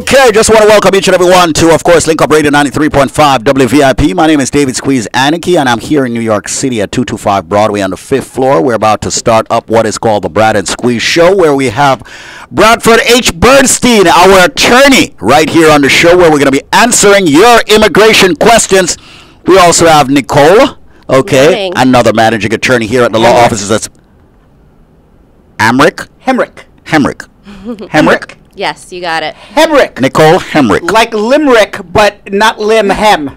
Okay, just want to welcome each and every one to, of course, Link Up Radio 93.5 WVIP. My name is David Squeeze Annakie, and I'm here in New York City at 225 Broadway on the 5th floor. We're about to start up what is called the Brad and Squeeze Show, where we have Bradford H. Bernstein, our attorney, right here on the show, where we're going to be answering your immigration questions. We also have Nicole, okay, another managing attorney here at the law offices. That's Hemrick. Yes, you got it. Hemrick. Nicole Hemrick. Like limerick, but not hem.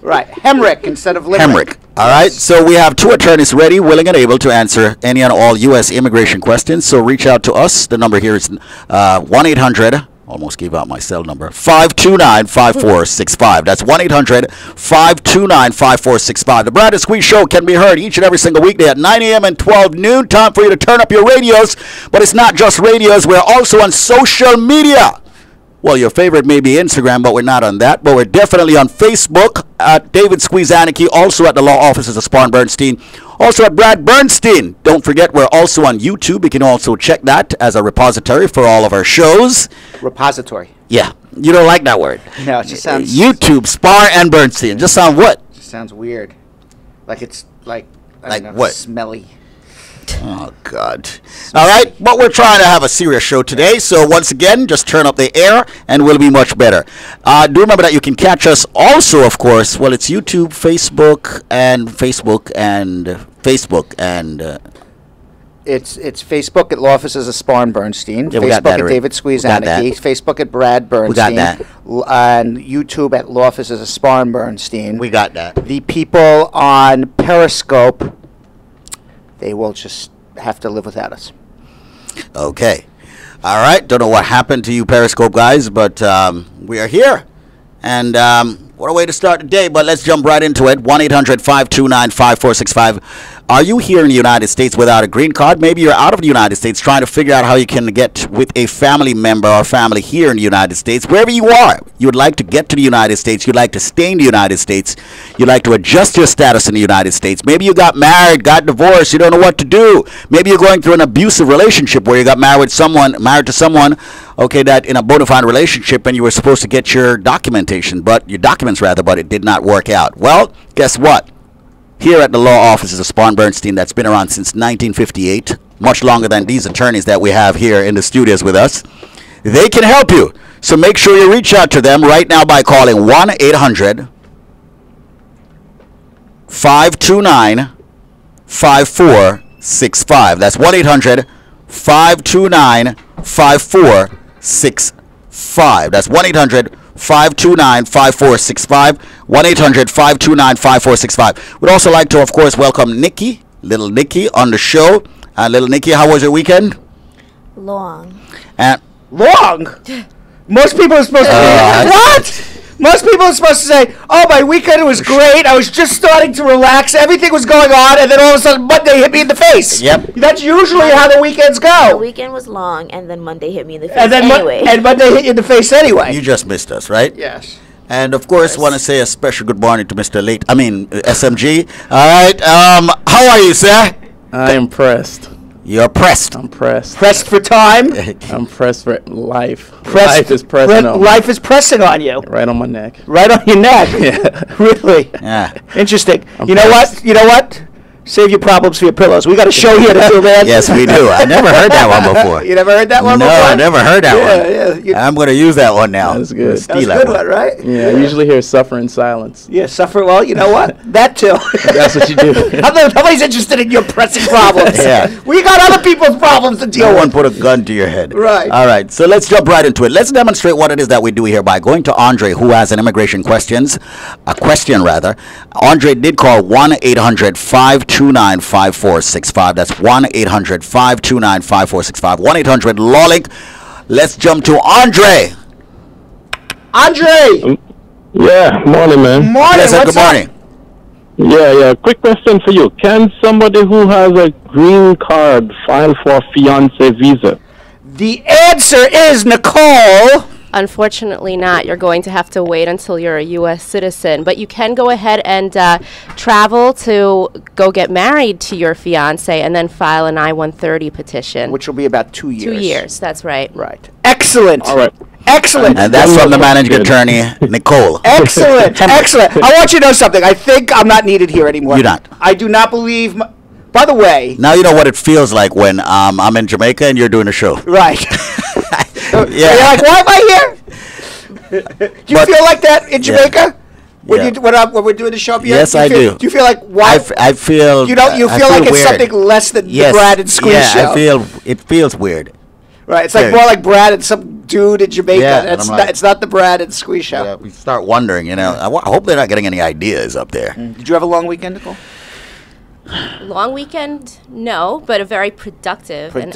Right. Hemrick instead of limerick. All right. So we have two attorneys ready, willing, and able to answer any and all U.S. immigration questions. So reach out to us. The number here is 1-800. Almost gave out my cell number. 529-5465. That's 1-800-529-5465. The Brad and Squeeze Show can be heard each and every single weekday at 9 a.m. and 12 noon. Time for you to turn up your radios. But it's not just radios. We're also on social media. Well, your favorite may be Instagram, but we're not on that. But we're definitely on Facebook at David Squeeze Annakie, also at the law offices of Spar and Bernstein, also at Brad Bernstein. Don't forget, we're also on YouTube. You can also check that as a repository for all of our shows. Repository. Yeah. You don't like that word. No, it just sounds... YouTube, Spar and Bernstein. Just sound what? It just sounds weird. Like it's like... Like know, what? Smelly. Oh, God. All right, but we're trying to have a serious show today, so once again, just turn up the air, and we'll be much better. Do remember that you can catch us also, of course, well, it's YouTube, Facebook, and... It's Facebook at law offices of Spar and Bernstein, yeah, Facebook at David Squeeze Annakie, Facebook at Brad Bernstein, we got that. And YouTube at law offices of Spar and Bernstein. We got that. The people on Periscope, they will just have to live without us. Okay. All right. Don't know what happened to you Periscope guys, but we are here. And what a way to start the day, but let's jump right into it. 1-800-529-5465. Are you here in the United States without a green card? Maybe you're out of the United States trying to figure out how you can get with a family member or family here in the United States. Wherever you are, you would like to get to the United States. You'd like to stay in the United States. You'd like to adjust your status in the United States. Maybe you got married, got divorced. You don't know what to do. Maybe you're going through an abusive relationship where you got married to someone, okay, that in a bona fide relationship, and you were supposed to get your documents but it did not work out. Well, guess what? Here at the law offices of Spar and Bernstein, that's been around since 1958, much longer than these attorneys that we have here in the studios with us. They can help you. So make sure you reach out to them right now by calling 1-800-529-5465. That's 1-800-529-5465. That's 1-800-529-5465. 1-800-529-5465. We'd also like to, of course, welcome Nikki, little Nikki, on the show. Little Nikki, how was your weekend? Long. Long? Most people are supposed to what? Most people are supposed to say, oh, my weekend was great. I was just starting to relax. Everything was going on. And then all of a sudden, Monday hit me in the face. Yep. That's usually how the weekends go. The weekend was long, and then Monday hit me in the face anyway. And Monday hit you in the face anyway. You just missed us, right? Yes. And, of course, want to say a special good morning to Mr. SMG. All right. How are you, sir? I am pressed. You're pressed. I'm pressed. Pressed for time? I'm pressed for life. Life is pressing on me. Life is pressing on you. Right on my neck. Right on your neck? Yeah. Really? Yeah. Interesting. You know what? Save your problems for your pillows. We got a show here to do, man. Yes, we do. I never heard that one before. You never heard that one before? No, I never heard that one. Yeah. I'm going to use that one now. That's good. That's a good one, right? Yeah, I usually hear suffer in silence. Yeah, suffer. Well, you know what? That too. That's what you do. Nobody's interested in your pressing problems. Yeah. We got other people's problems to deal with. No one put a gun to your head. Right. All right, so let's jump right into it. Let's demonstrate what it is that we do here by going to Andre, who has an immigration question. Andre did call 1-800-529-5465. That's 1-800-529-5465. 1-800-LawLink. Let's jump to Andre. Andre! Yeah, morning, man. Morning. Yes, good morning. Yeah. Quick question for you. Can somebody who has a green card file for a fiancé visa? The answer is Nicole. Unfortunately not. You're going to have to wait until you're a U.S. citizen. But you can go ahead and travel to go get married to your fiancé and then file an I-130 petition. Which will be about 2 years. 2 years, that's right. Right. Excellent. All right. Excellent. And that's from the managing attorney, Nicole. Excellent. Excellent. I want you to know something. I think I'm not needed here anymore. You're not. I do not believe. By the way. Now you know what it feels like when I'm in Jamaica and you're doing a show. Right. Yeah. You're like, why am I here? Do you feel like that in Jamaica? When we're doing the show up here? Yes, I do. Do you feel like why? I feel. You feel like it's weird. something less than the Brad and Squeeze show. Yeah, it feels weird. Right, it's like more like Brad and some dude in Jamaica. Yeah, It's not the Brad and Squeeze show. Yeah, we start wondering, I hope they're not getting any ideas up there. Did you have a long weekend, Nicole? Long weekend? No, but a very productive weekend.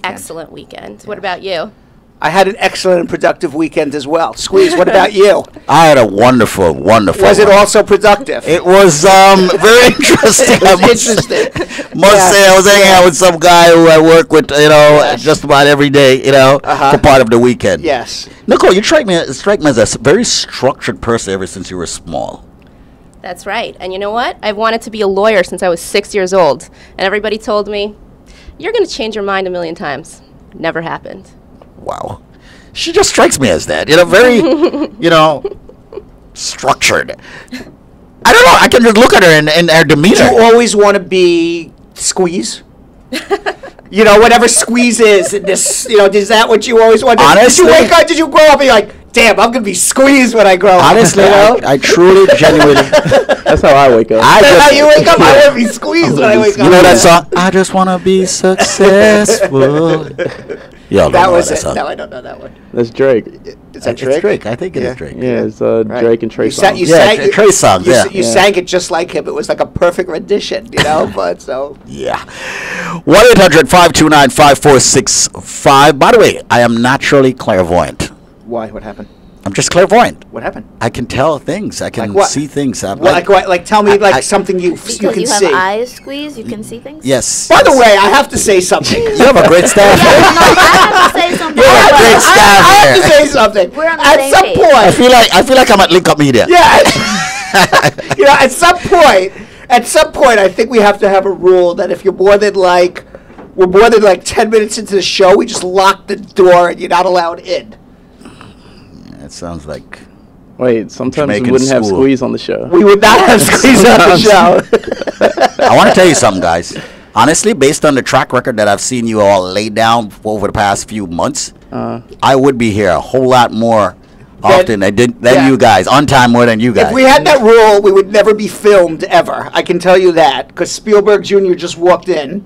Excellent weekend. What about you? I had an excellent and productive weekend as well. Squeeze, what about you? I had a wonderful Was it also productive? It was very interesting. Must say, I was hanging out with some guy who I work with, just about every day, for part of the weekend. Yes. Nicole, you strike me as a very structured person ever since you were small. That's right. And you know what? I've wanted to be a lawyer since I was 6 years old. And everybody told me, you're going to change your mind a million times. Never happened. Wow. She just strikes me as that. Very, structured. I don't know. I can just look at her and her demeanor. Do you always want to be Squeeze? Whatever Squeeze is, is that what you always wanted? Honestly, did you grow up and you're like, damn, I'm going to be Squeeze when I grow up? Honestly, I truly, genuinely. That's how I wake up. That's how you wake up? I want to be Squeeze when I wake up. You know that song? I just want to be successful. Y'all that was that it. song. No, I don't know that one. That's Drake. Is that Drake? It's Drake. I think it is Drake. Yeah, it's Drake and Trey song. Trey song, You sang it just like him. It was like a perfect rendition, but so. Yeah. 1-800-529-5465. By the way, I am naturally clairvoyant. Why? What happened? I'm just clairvoyant. What happened? I can tell things. I can see things. Tell me something you can see. Because you have eyes, Squeeze, you can see things? Yes. By the way, I have to say something. You have a great staff. I have to say something. You have a great staff. I have to say something. We're on the At same some page. point. I feel like I'm at Link Up Media. Yeah. At some point, I think we have to have a rule that if you're more than 10 minutes into the show, we just lock the door and you're not allowed in. That sounds like. Wait, sometimes Jamaican we wouldn't have school. Squeeze on the show. We would not have Squeeze on the show. I want to tell you something, guys. Honestly, based on the track record that I've seen you all lay down over the past few months, I would be here a whole lot more often than you guys. On time more than you guys. If we had that rule, we would never be filmed ever. I can tell you that. Because Spielberg Jr. just walked in.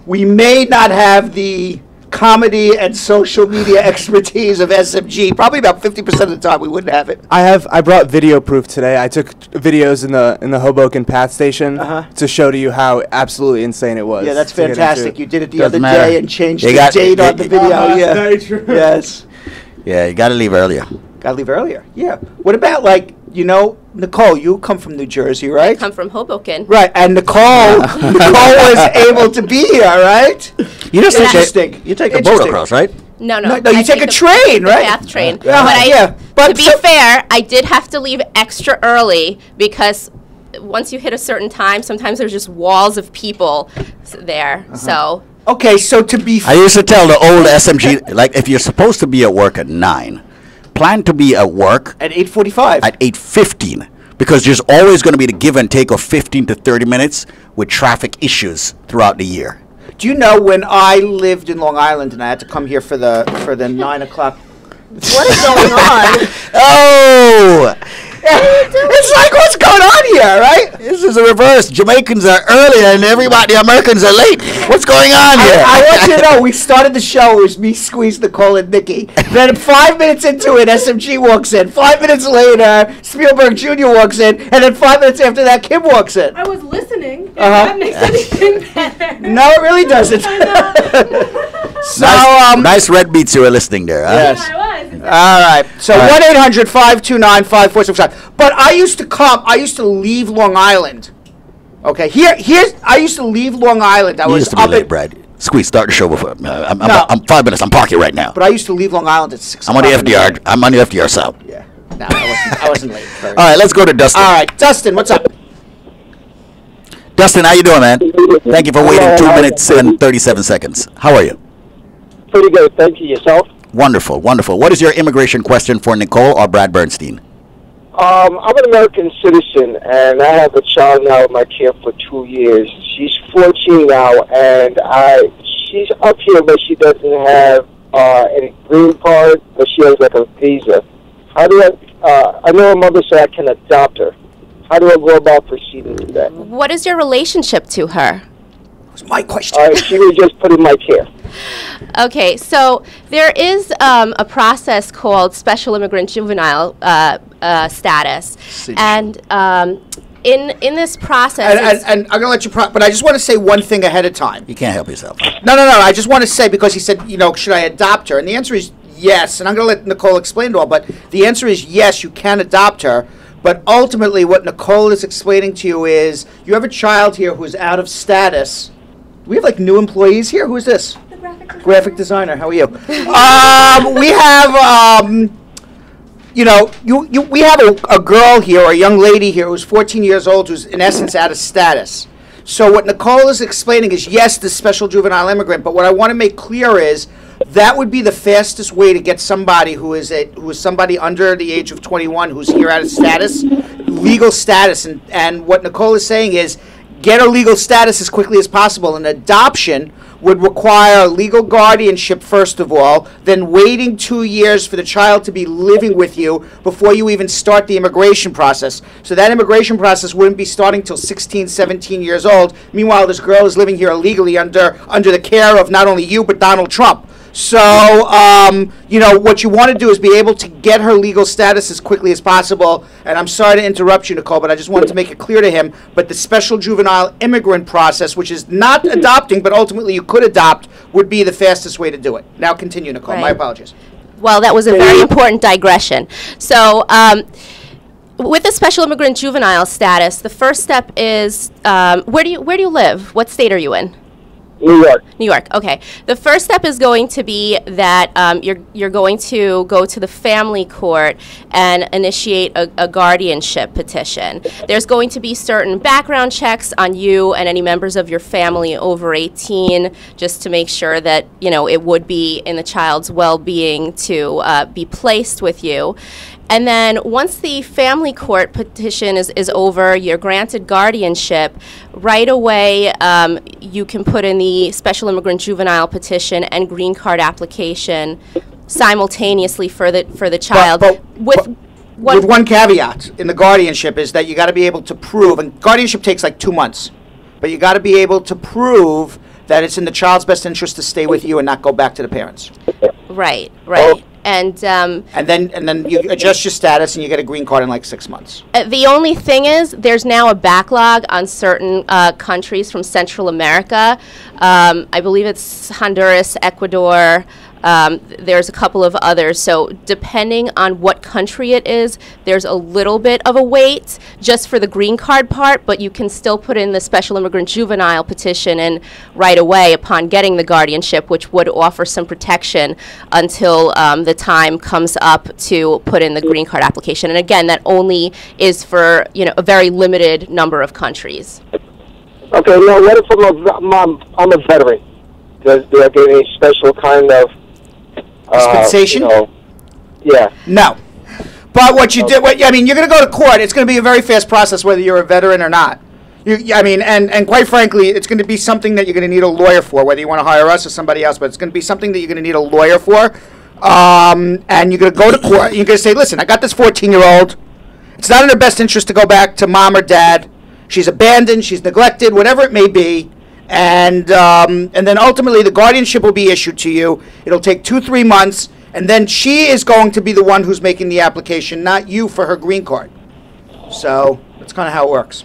We may not have the comedy and social media expertise of SMG. Probably about 50% of the time we wouldn't have it. I brought video proof today. I took videos in the Hoboken Path Station to show to you how absolutely insane it was. Yeah, that's fantastic. You did it the Doesn't other matter. day and changed They the got- date on the they- video. Yeah. very true. Yes. Yeah, you got to leave earlier. Gotta leave earlier. Yeah. What about Nicole, you come from New Jersey, right? Come from Hoboken. Right, and Nicole was able to be here, right? You just Interesting. you take a boat Interesting. across, right? No, No, I you take a train, the right? Path train. Yeah. To be fair, I did have to leave extra early because once you hit a certain time, sometimes there's just walls of people there. So. Okay, so to be I used to tell the old SMG, if you're supposed to be at work at 9, plan to be at work at 8:45. at 8:15, because there's always going to be the give and take of 15 to 30 minutes with traffic issues throughout the year. Do you know when I lived in Long Island and I had to come here for the 9 o'clock? What is going on? Oh! It's like, what's going on here, right? This is a reverse. Jamaicans are early and the Americans are late. What's going on here? I want you to know, we started the show, it was me, Squeeze, Nicole, and Nikki. Then 5 minutes into it, SMG walks in. 5 minutes later, Spielberg Jr. walks in. And then 5 minutes after that, Kim walks in. I was listening. If that makes anything better. No, it really doesn't. So, nice red beats you were listening there. Huh? Yes. I was. All right. So 1-800-529-5465. But I used to leave Long Island. Okay. I used to leave Long Island. You used to be late, Brad. Squeeze, start the show before. I'm 5 minutes. I'm parking right now. But I used to leave Long Island at 6 I'm on the FDR. I'm on the FDR South. Yeah. No, I wasn't late. All right, let's go to Dustin. All right, Dustin, what's up? Dustin, how you doing, man? Thank you for waiting 2 minutes and 37 seconds. How are you? Pretty good. Thank you. Yourself? Wonderful, wonderful. What is your immigration question for Nicole or Brad Bernstein? I'm an American citizen, and I have a child now in my care for 2 years. She's 14 now, and she's up here, but she doesn't have any green card, but she has like a visa. How do I know her mother said I can adopt her. How do I go about proceeding to that? What is your relationship to her? That's my question. She was just put in my care. Okay, so there is a process called Special Immigrant Juvenile Status, and in this process, and I'm gonna let you, but I just want to say one thing ahead of time. You can't help yourself. No. I just want to say, because he said, should I adopt her? And the answer is yes. And I'm gonna let Nicole explain it all. But the answer is yes, you can adopt her. But ultimately, what Nicole is explaining to you is you have a child here who's out of status. Do we have like new employees here? Who is this? The graphic designer. How are you? We have, we have a girl here, or a young lady here, who's 14 years old, who's in essence out of status. So what Nicole is explaining is, yes, the special juvenile immigrant, but what I want to make clear is that would be the fastest way to get somebody who is somebody under the age of 21 who's here out of status, legal status. And what Nicole is saying is, get a legal status as quickly as possible. An adoption would require legal guardianship, first of all, then waiting 2 years for the child to be living with you before you even start the immigration process. So that immigration process wouldn't be starting till 16, 17 years old. Meanwhile, this girl is living here illegally under the care of not only you, but Donald Trump. So, what you want to do is be able to get her legal status as quickly as possible. And I'm sorry to interrupt you, Nicole, but I just wanted to make it clear to him. But the special juvenile immigrant process, which is not adopting, but ultimately you could adopt, would be the fastest way to do it. Now continue, Nicole. Right. My apologies. Well, that was a very important digression. So, with the special immigrant juvenile status, the first step is where do you live? What state are you in? New York. New York. Okay. The first step is going to be that you're going to go to the family court and initiate a guardianship petition. There's going to be certain background checks on you and any members of your family over 18, just to make sure that it would be in the child's well-being to be placed with you. And then once the family court petition is over, you're granted guardianship, right away you can put in the special immigrant juvenile petition and green card application simultaneously for the child. With one caveat in the guardianship is that you got to be able to prove, and guardianship takes like 2 months, but you got to be able to prove that it's in the child's best interest to stay with you and not go back to the parents. Right. And then you adjust your status and you get a green card in like 6 months. The only thing is, there's now a backlog on certain countries from Central America. I believe it's Honduras, Ecuador. There's a couple of others. So depending on what country it is, there's a little bit of a wait just for the green card part, but you can still put in the special immigrant juvenile petition and right away upon getting the guardianship, which would offer some protection until the time comes up to put in the green card application. And again, that only is for a very limited number of countries. Okay, now what if I'm a veteran? Does there get any special kind of dispensation? Yeah. No. But what you did, you're going to go to court. It's going to be a very fast process, whether you're a veteran or not. And quite frankly, it's going to be something that you're going to need a lawyer for, whether you want to hire us or somebody else. But it's going to be something that you're going to need a lawyer for. And you're going to go to court. You're going to say, listen, I got this 14-year-old. It's not in her best interest to go back to mom or dad. She's abandoned. She's neglected, whatever it may be. And then ultimately the guardianship will be issued to you. It'll take 2-3 months, and then she is going to be the one who's making the application, not you, for her green card. So that's kind of how it works.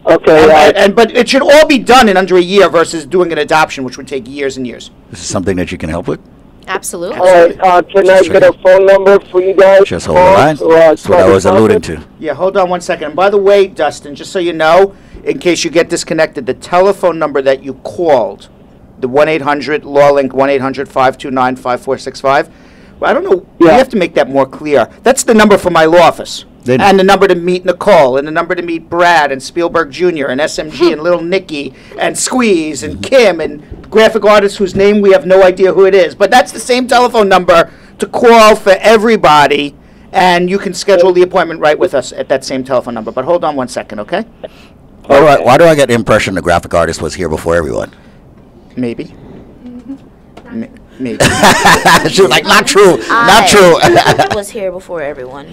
Okay. But it should all be done in under a year versus doing an adoption, which would take years and years. This is something that you can help with? Absolutely. All right. Can I get a phone number for you guys? Just hold the line. That's what I was alluding to. Yeah, hold on one second. And by the way, Dustin, just so you know, in case you get disconnected, the telephone number that you called, the 1-800 LawLink 1-800-529-5465. Well, I don't know. Yeah. We have to make that more clear. That's the number for my law office. And the number to meet Nicole, and the number to meet Brad and Spielberg Jr. and SMG and Little Nicky and Squeeze and Kim and graphic artist whose name we have no idea who it is. But that's the same telephone number to call for everybody, and you can schedule the appointment right with us at that same telephone number. But hold on one second, okay? All right. Why do I get the impression the graphic artist was here before everyone? Maybe. Maybe. She was like, not true. Not true. I was here before everyone.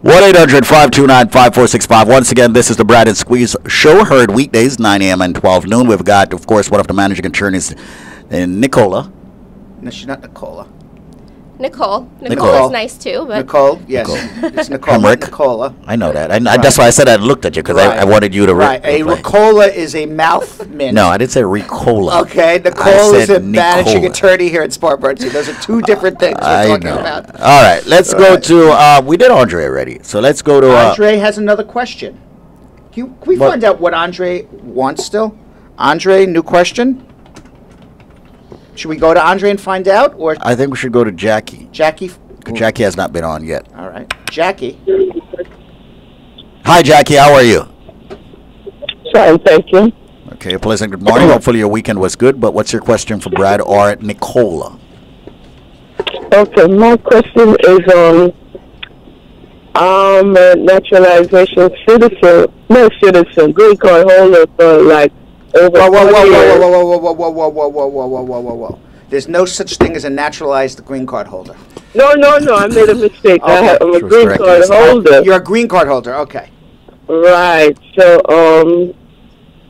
1-800-529-5465. Once again, this is the Brad and Squeeze Show, heard weekdays, 9 a.m. and 12 noon. We've got, of course, one of the managing attorneys, Nicola. No, she's not Nicola. Nicole. Nicole. Nicole is nice too, but Nicole, yes. Nicole. It's Nicole, I'm not Rick. Nicola. I know that. That's why I said I looked at you, because I wanted you to Right. A reply. Ricola is a mouth mint. No, I didn't say Ricola. Okay, Nicole is a managing attorney here at Spar Bernstein. Those are two different things we're talking about. All right, let's go to, we did Andre already, so let's go to... Andre has another question. Can we find out what Andre wants still? Andre, new question? Should we go to Andre and find out? Or I think we should go to Jackie. Jackie? Jackie has not been on yet. All right. Jackie. Hi, Jackie. How are you? Fine, thank you. Okay, pleasant good morning. Hopefully your weekend was good, but what's your question for Brad or Nicola? Okay, my question is I'm a naturalization citizen, not citizen, green card holder for like over Whoa, whoa, 20 whoa, years. whoa, whoa, whoa, whoa, whoa, whoa, whoa, whoa, whoa, whoa, whoa, whoa. There's no such thing as a naturalized green card holder. No, I made a mistake. Okay. I'm a She was green correct. card holder. You're a green card holder, okay. Right. So,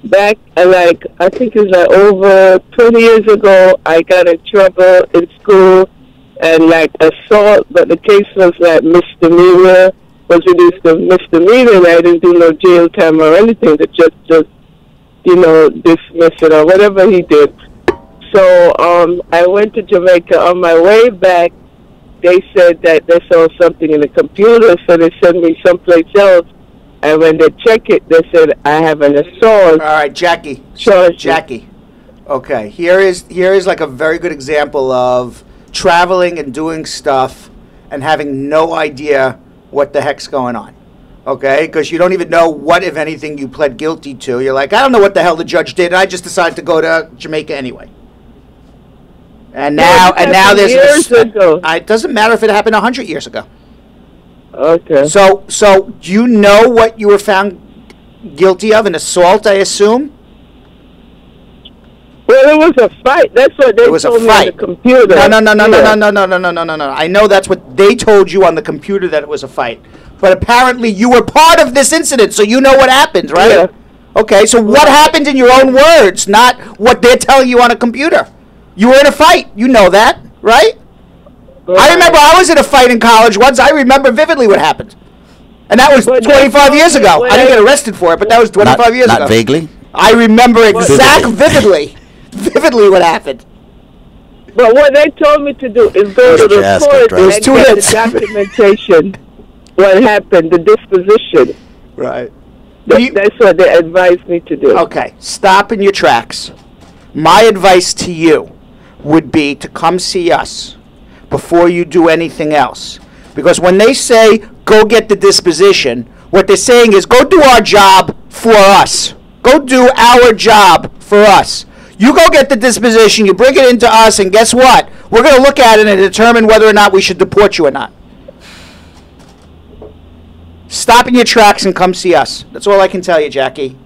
back, like, I think it was like over 20 years ago, I got in trouble in school and like assault, but the case was like misdemeanor, was reduced to misdemeanor, and I didn't do no jail time or anything. The judge just, dismiss it or whatever he did. So, I went to Jamaica. On my way back, they said that they saw something in the computer, so they sent me someplace else. And when they check it, they said I have an assault. All right, Jackie. Charge. Jackie. Okay, here is like a very good example of traveling and doing stuff and having no idea what the heck's going on. Okay, because you don't even know what, if anything, you pled guilty to. You're like, I don't know what the hell the judge did. I just decided to go to Jamaica anyway. And now, there's years ago. It doesn't matter if it happened 100 years ago. Okay. So do you know what you were found guilty of? An assault, I assume. Well, it was a fight. That's what they told me on the computer. No. I know that's what they told you on the computer, that it was a fight. But apparently you were part of this incident, so you know what happened, right? Yeah. Okay, so what happened in your own words, not what they're telling you on a computer. You were in a fight. You know that, right? I remember I was in a fight in college once. I remember vividly what happened. And that was 25 years ago. I didn't get arrested for it, but that was 25 years ago. Not vaguely? I remember vividly what happened. But what they told me to do is go to the court and get the documentation. What happened, the disposition. Right. That's what they advised me to do. Okay, stop in your tracks. My advice to you would be to come see us before you do anything else. Because when they say, go get the disposition, what they're saying is, go do our job for us. Go do our job for us. You go get the disposition, you bring it into us, and guess what? We're going to look at it and determine whether or not we should deport you or not. Stop in your tracks and come see us. That's all I can tell you, Jackie.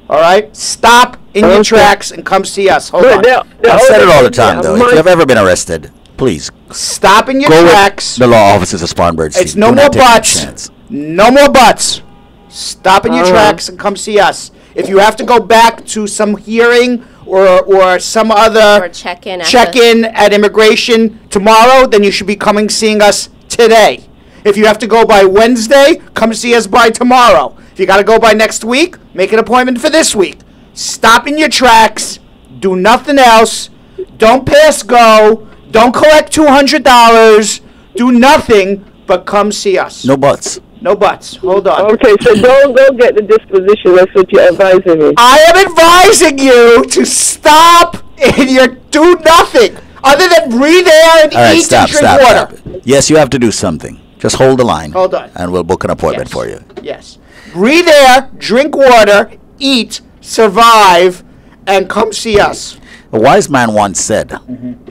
All right? Stop in your tracks and come see us. Hold on. I've said it all the time, though. If you've ever been arrested, please stop in your go tracks. With the law offices of Spar Bernstein. It's no more buts. No more buts. Stop in your tracks and come see us. If you have to go back to some hearing or some other check-in at immigration tomorrow, then you should be seeing us today. If you have to go by Wednesday, come see us by tomorrow. If you got to go by next week, make an appointment for this week. Stop in your tracks. Do nothing else. Don't pass go. Don't collect $200. Do nothing but come see us. No buts. No buts. Hold on. Okay, so don't go get the disposition. That's what you're advising me. I am advising you to stop and do nothing other than breathe air and eat and drink water. Stop. Yes, you have to do something. Just hold the line. Hold on. And we'll book an appointment for you. Yes. Breathe air, drink water, eat, survive, and come see us. A wise man once said, I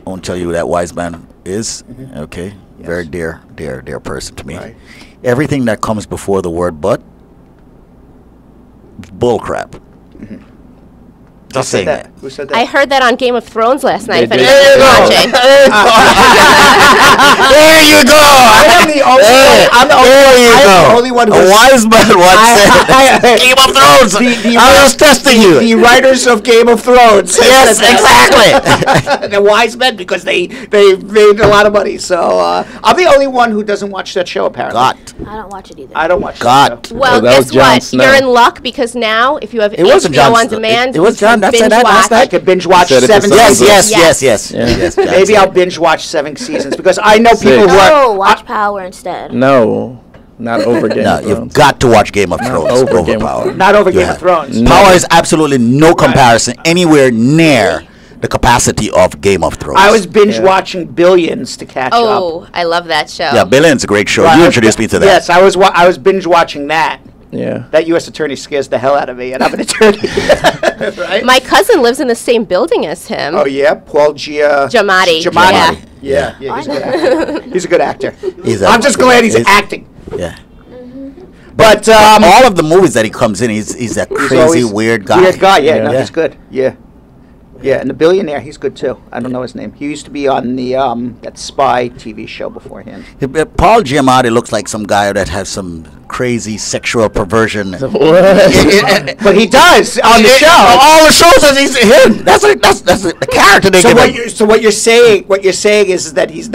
won't tell you who that wise man is. Okay. Yes. Very dear person to me. Right. Everything that comes before the word but, bull crap. Just saying that. Who said that? I heard that on Game of Thrones last night. If They did. anyone was watching. There you go. I'm the only one A wise man once said, Game of Thrones. I was testing you. The writers of Game of Thrones. Yes, exactly. They're wise men because they made a lot of money. So I'm the only one who doesn't watch that show, apparently. Got. I don't watch it either. I don't watch Got. that show. Well, that was guess Jon what? Snow. You're in luck because now, if you have It wasn't HBO Jon on Snow. demand, It was you Jon. can That's binge that last watch. I could binge watch Said it 7 the Yes, seasons. yes, Yes. yes. Maybe I'll binge watch 7 seasons because I know people who are. No, watch Power instead. No, not over Game No, of you've Thrones. got to watch Game of Thrones over Game of Power. Thrones. Not over You Game have. of Thrones. No. Power is absolutely no comparison anywhere near the capacity of Game of Thrones. I was binge watching Billions to catch up. Oh, I love that show. Yeah, Billions, a great show. Right, You introduced me to that. Yes, I was binge watching that. Yeah. That U.S. attorney scares the hell out of me, and I'm an attorney. Right? My cousin lives in the same building as him. Oh yeah, Paul Giamatti. Giamatti. Yeah. Yeah, he's a good actor. He's a good actor. I'm just good glad he's actor. acting. Yeah. But All of the movies that he comes in, he's that crazy, always weird guy. Weird guy, yeah, Yeah. no, Yeah. he's good. Yeah. Yeah, and The Billionaire, he's good too. I don't know his name. He used to be on the that Spy TV show beforehand. Paul Giamatti looks like some guy that has some crazy sexual perversion. But he does on the show. All the shows that he's him. That's the character they give him. So what you're saying is that he's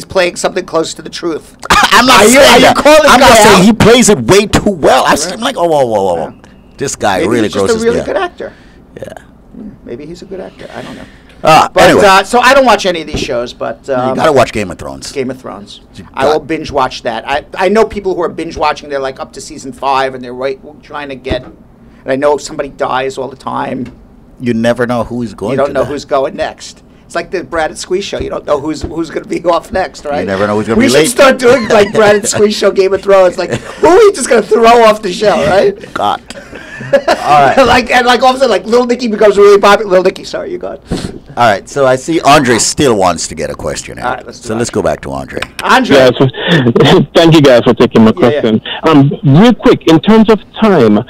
playing something close to the truth. I'm not Are you- saying are you that. calling this I'm guy just saying out? he plays it way too well. I'm like, oh, whoa. This guy Maybe really he's just grosses a really me good out. actor. Yeah. Maybe he's a good actor. I don't know. But Anyway, so I don't watch any of these shows, but you gotta watch Game of Thrones. Game of Thrones. You I will got- binge watch that. I know people who are binge watching. They're like up to season 5, and they're trying to get. And I know somebody dies all the time. You never know who's going. You don't to know die. who's going next. It's like the Brad and Squeeze show. You don't know who's going to be off next, right? You never know who's gonna we be should late. start doing like Brad and Squeeze show, Game of Thrones. Like, who are we just going to throw off the show, right? God. All right. like all of a sudden, like Little Nicky becomes really popular. Little Nicky, sorry, you got. All right. So I see Andre still wants to get a question in. All right, let's do so that. let's go back to Andre. Andre. Yeah, so, thank you guys for taking my Yeah, question. Real quick, in terms of time,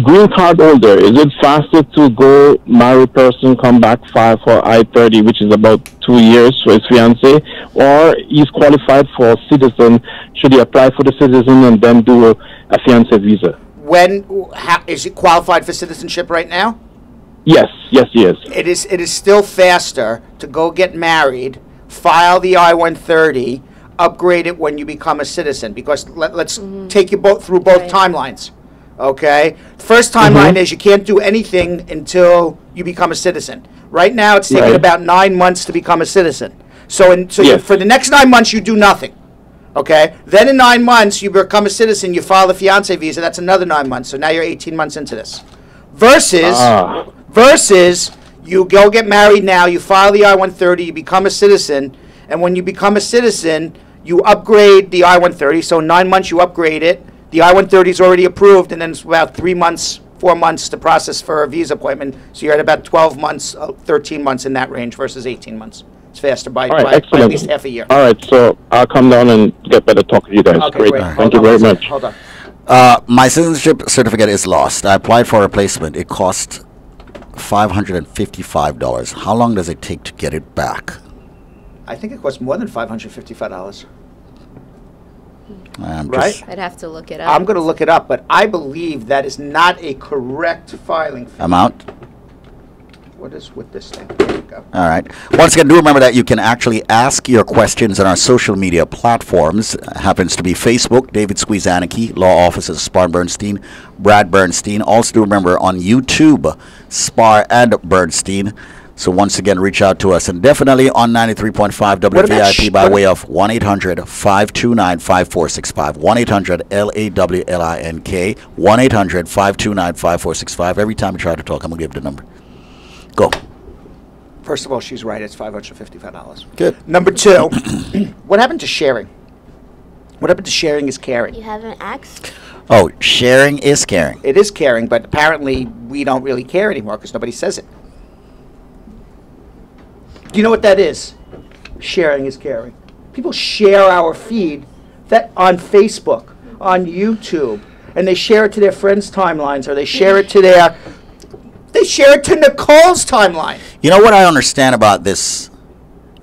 green card holder, is it faster to go married person, come back file for I-30, which is about 2 years for his fiancé, or he's qualified for citizen, should he apply for the citizen and then do a fiancé visa? Is he qualified for citizenship right now? Yes, he is. It is still faster to go get married, file the I-130, upgrade it when you become a citizen. Because let's take you through both timelines. Okay? First timeline is you can't do anything until you become a citizen. Right now, it's taking about 9 months to become a citizen. For the next 9 months, you do nothing. Okay? Then in 9 months, you become a citizen, you file the fiancé visa, that's another 9 months. So now you're 18 months into this. Versus you go get married now, you file the I-130, you become a citizen, and when you become a citizen, you upgrade the I-130. So 9 months you upgrade it. The I-130 is already approved, and then it's about 3 months, 4 months to process for a visa appointment. So you're at about 12 months, 13 months in that range versus 18 months. It's faster by at least half a year. All right, so I'll come down and get better talk to you guys. Okay, great. great. Thank you very much. Hold on. My citizenship certificate is lost. I applied for a replacement. It cost $555. How long does it take to get it back? I think it costs more than $555. Right? I'd have to look it up. I'm going to look it up, but I believe that is not a correct filing fee. Amount? What is with this thing? There we go. All right. Once again, do remember that you can actually ask your questions on our social media platforms. Happens to be Facebook, David Squeeze Annakie, Law Offices, Spar Bernstein, Brad Bernstein. Also do remember on YouTube, Spar and Bernstein. So once again, reach out to us. And definitely on 93.5 WVIP by way of 1-800-529-5465. 1-800-LAWLINK. 1-800-529-5465. Every time you try to talk, I'm going to give the number. Go. First of all, she's right. It's $555. Good. Number two, what happened to sharing? What happened to sharing is caring? You haven't asked? Oh, sharing is caring. It is caring, but apparently we don't really care anymore because nobody says it. Do you know what that is? Sharing is caring. People share our feed that on Facebook, on YouTube, and they share it to their friends' timelines, or they share it to Nicole's timeline. You know what I understand about this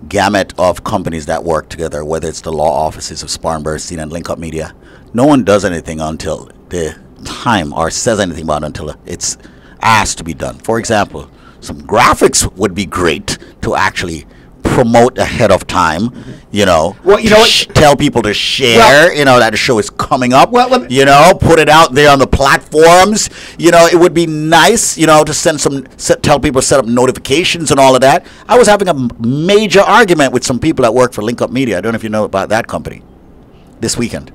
gamut of companies that work together, whether it's the law offices of Spar and Bernstein and Link Up Media? No one does anything until the time, or says anything about it until it's asked to be done. For example, some graphics would be great to actually promote ahead of time, you know. Well, you know what? Tell people to share, you know, that the show is coming up. Well, you know, put it out there on the platforms. You know, it would be nice, you know, to tell people to set up notifications and all of that. I was having a major argument with some people that work for Link Up Media. I don't know if you know about that company. This weekend.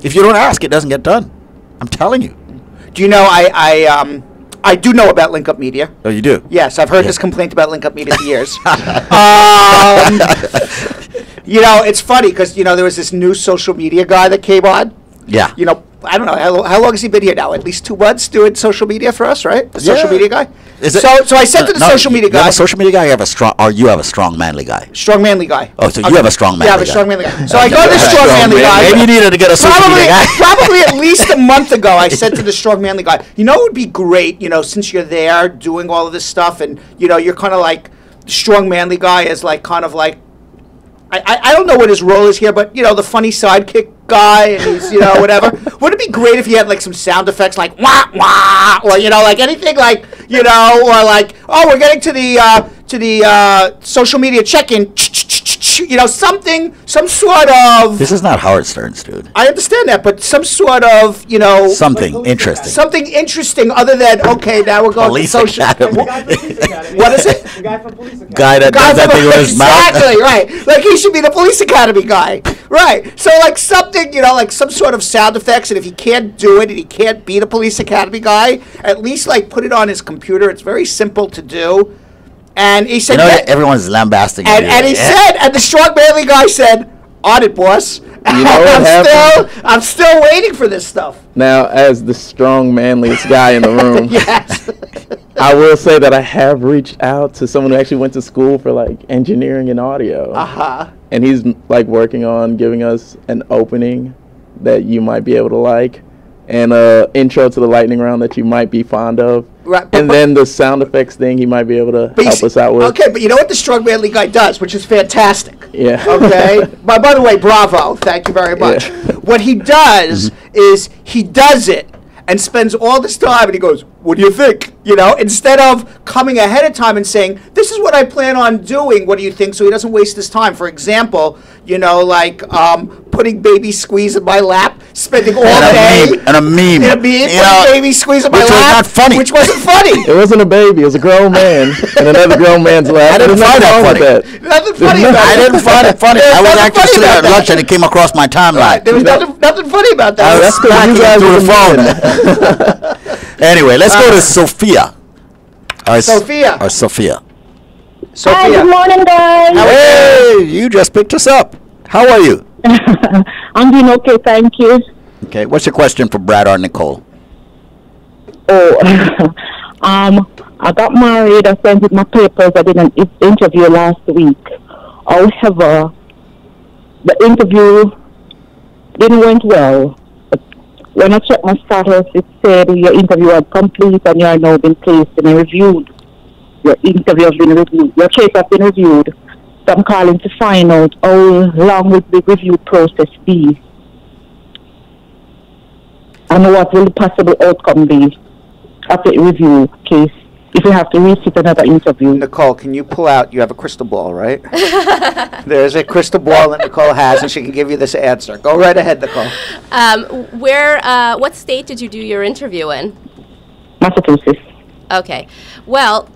If you don't ask, it doesn't get done. I'm telling you. Do you know I do know about Link Up Media. Oh, you do? Yes, I've heard this complaint about Link Up Media for years. You know, it's funny because, you know, there was this new social media guy that came on. Yeah. You know, I don't know, how long has he been here now? At least 2 months doing social media for us, right? The social media guy? Is it, so I said to the social media guy. You have a social media guy, you have a strong manly guy? Strong manly guy. Oh, so you have a strong manly guy. Yeah, I have a strong manly guy. So I go to the strong manly guy. Maybe you needed to get a social media guy. Probably at least a month ago, I said to the strong manly guy, you know, it would be great, you know, since you're there doing all of this stuff and, you know, you're kind of like, strong manly guy is like kind of like, I don't know what his role is here, but, you know, the funny sidekick guy, and he's, you know, whatever. Wouldn't it be great if he had, like, some sound effects, like, wah, wah, or, you know, like, anything, like, you know, or, like, oh, we're getting to the social media check-in, you know, something, some sort of... This is not Howard Stern's, dude. I understand that, but some sort of, you know... Something interesting. Something interesting other than, okay, now we're going Police to social... Academy. What is it? The guy from Police Academy. Guy that does that thing with his mouth. Exactly, right. Like, he should be the Police Academy guy. Right. So, like, something, you know, like some sort of sound effects, and if he can't do it and he can't be the Police Academy guy, at least, like, put it on his computer. It's very simple to do. And he said... You know, everyone's lambasting you. And he said, and the strong manly guy said, on it, boss. You know what happened? I'm still waiting for this stuff. Now, as the strong, manliest guy in the room, Yes. I will say that I have reached out to someone who actually went to school for, like, engineering and audio. Uh-huh. And he's, like, working on giving us an opening that you might be able to like, and intro to the lightning round that you might be fond of. Right, and then the sound effects thing he might be able to help us out with. Okay, but you know what the strong manly guy does, which is fantastic. Yeah. Okay? by the way, bravo. Thank you very much. Yeah. What he does is he does it and spends all this time and he goes, what do you think? You know, instead of coming ahead of time and saying, this is what I plan on doing, what do you think? So he doesn't waste his time. For example, you know, like putting Baby Squeeze in my lap, spending all day. And a meme. Putting Baby Squeeze in my lap. Which was not funny. Which wasn't funny. It wasn't a baby. It was a grown man in another grown man's lap. I didn't find that funny. Nothing funny about I that. didn't find it funny. I was actually sitting at lunch and it came across my timeline. Right. There was nothing funny about that. I was smacking it through the phone. Anyway, let's go to Sophia. Sophia. Sophia. Hi, good morning, guys. Hey, you just picked us up. How are you? I'm doing okay, thank you. Okay, what's your question for Brad or Nicole? Oh, I got married. I sent in my papers. I did an interview last week. However, the interview didn't went well. When I checked my status, it said your interview had complete and you are now been placed in a reviewed. Your interview has been reviewed. Your case has been reviewed. So I'm calling to find out how long will the review process be? And what will the possible outcome be after the review case if you have to resit another interview? Nicole, can you pull out, you have a crystal ball, right? There's a crystal ball that Nicole has, and she can give you this answer. Go right ahead, Nicole. What state did you do your interview in? Massachusetts. Okay. Well,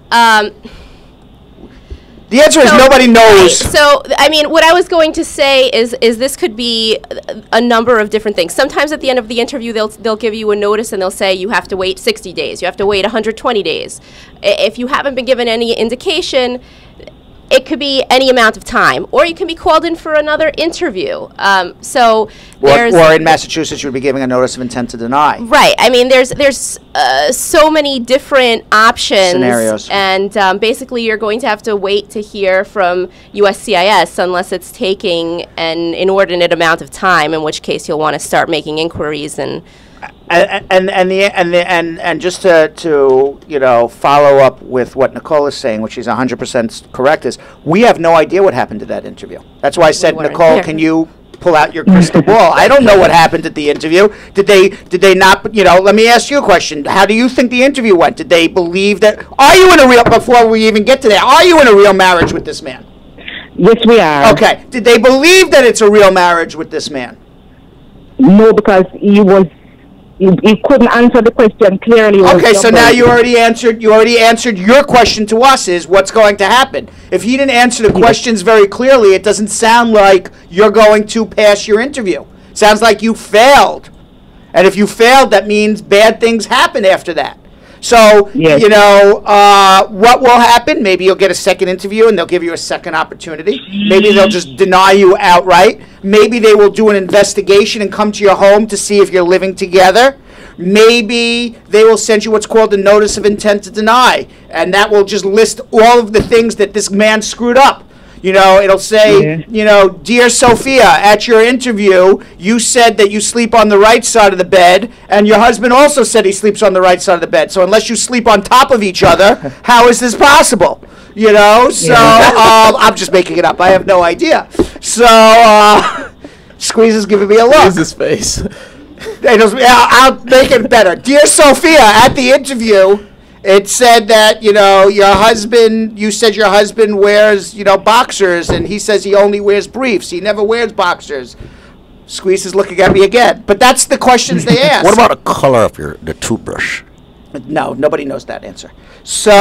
the answer is nobody knows. So, I mean, what I was going to say is this could be a number of different things. Sometimes at the end of the interview, they'll give you a notice and they'll say you have to wait 60 days, you have to wait 120 days. If you haven't been given any indication, it could be any amount of time, or you can be called in for another interview. So there's or in Massachusetts, you would be giving a notice of intent to deny. right. I mean, there's so many different options, Scenarios. and basically you're going to have to wait to hear from USCIS unless it's taking an inordinate amount of time, in which case you'll want to start making inquiries and just to follow up with what Nicole is saying, which is 100% correct, is we have no idea what happened to that interview. That's why I said, Nicole, can you pull out your crystal ball? I don't know what happened at the interview. Did they not? Let me ask you a question. How do you think the interview went? Did they believe that? Are you in a real? Before we even get to that, are you in a real marriage with this man? Yes, we are. Okay. Did they believe that it's a real marriage with this man? No, because he couldn't answer the question clearly. Okay, so now you already answered your question to us, is what's going to happen. If he didn't answer the questions very clearly, it doesn't sound like you're going to pass your interview. It sounds like you failed. And if you failed, that means bad things happen after that. So, yes. What will happen? Maybe you'll get a second interview and they'll give you a second opportunity. Maybe they'll just deny you outright. Maybe they will do an investigation and come to your home to see if you're living together. Maybe they will send you what's called a notice of intent to deny, and that will just list all of the things that this man screwed up. It'll say, Dear Sophia, at your interview, you said that you sleep on the right side of the bed, and your husband also said he sleeps on the right side of the bed. So unless you sleep on top of each other, how is this possible? I'm just making it up. I have no idea. So, Squeeze is giving me a look. Where's his face? I'll make it better. Dear Sophia, at the interview, it said that, you said your husband wears, boxers, and he says he only wears briefs. He never wears boxers. Squeeze is looking at me again. But that's the questions they ask. What about the color of the toothbrush? No, nobody knows that answer. So,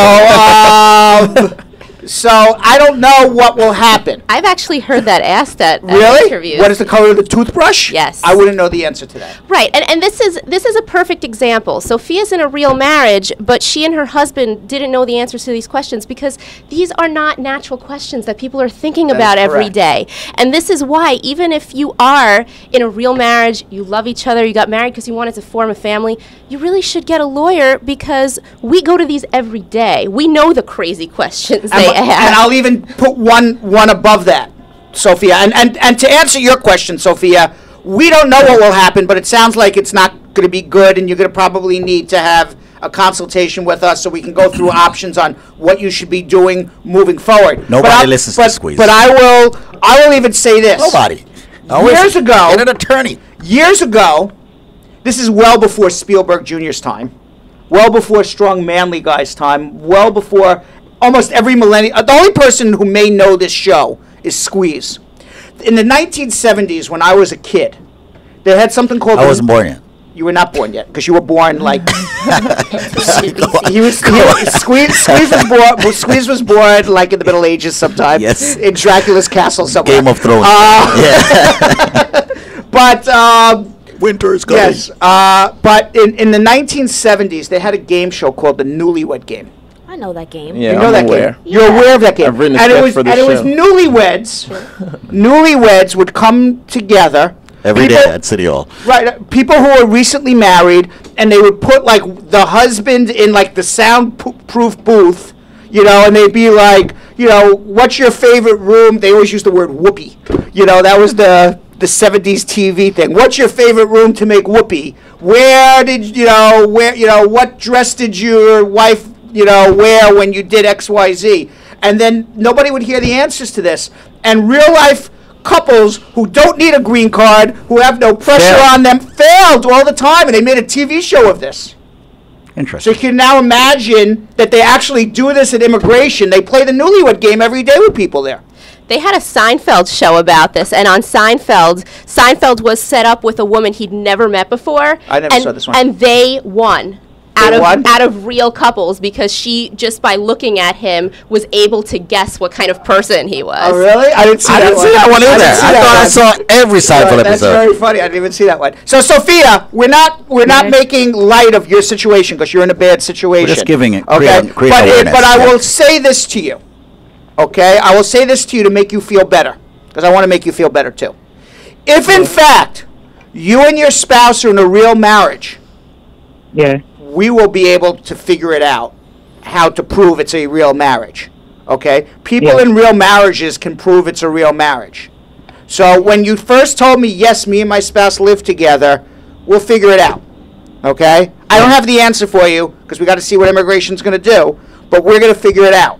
so I don't know what will happen. I've actually heard that asked at Really? interviews. What is the color of the toothbrush? Yes. I wouldn't know the answer to that. Right, and this is a perfect example. Sophia's in a real marriage, but she and her husband didn't know the answers to these questions because these are not natural questions that people are thinking about every day. And this is why, even if you are in a real marriage, you love each other, you got married because you wanted to form a family, you really should get a lawyer because we go to these every day. We know the crazy questions they ask. And I'll even put one above that, Sophia. And to answer your question, Sophia, we don't know what will happen, but it sounds like it's not going to be good, and you're going to probably need to have a consultation with us so we can go through options on what you should be doing moving forward. Nobody listens to Squeeze. But I will even say this. Nobody. Years ago, get an attorney. Years ago, this is well before Spielberg Jr.'s time, well before Strong Manly Guy's time, well before almost every millennial. The only person who may know this show is Squeeze. In the 1970s, when I was a kid, they had something called... I wasn't born yet. You were not born yet, because you were born like... Squeeze was born like in the Middle Ages sometime. Yes. In Dracula's castle somewhere. Game of Thrones. But... winter is coming. Yes. But in the 1970s, they had a game show called the Newlywed Game. I know that game. Yeah, you know I'm that aware. game. You're aware of that game. I've written a and script for this it was show. newlyweds. Newlyweds would come together Every day at City Hall. Right, people who are recently married, and they would put like the husband in like the soundproof booth, and they'd be like, what's your favorite room? They always use the word whoopee. That was the 70s TV thing. What's your favorite room to make whoopee? What dress did your wife, wear when you did XYZ? And then nobody would hear the answers to this. And real life couples who don't need a green card, who have no pressure on them, failed all the time, and they made a TV show of this. Interesting. So you can now imagine that they actually do this at immigration. They play the Newlywed Game every day with people there. They had a Seinfeld show about this, and on Seinfeld was set up with a woman he'd never met before. I never saw this one. And they won. Out of real couples, because she, just by looking at him, was able to guess what kind of person he was. Oh, really? I didn't see that one either. I thought I saw every Seinfeld episode. That's very funny. I didn't even see that one. So, Sophia, we're not making light of your situation because you're in a bad situation. We're just giving it okay? create awareness. But I will say this to you. Okay? I will say this to you to make you feel better, because I want to make you feel better too. If in fact you and your spouse are in a real marriage, we will be able to figure it out, how to prove it's a real marriage. Okay? People in real marriages can prove it's a real marriage. So when you first told me, yes, me and my spouse live together, we'll figure it out. Okay? I don't have the answer for you because we got to see what immigration's going to do, but we're going to figure it out.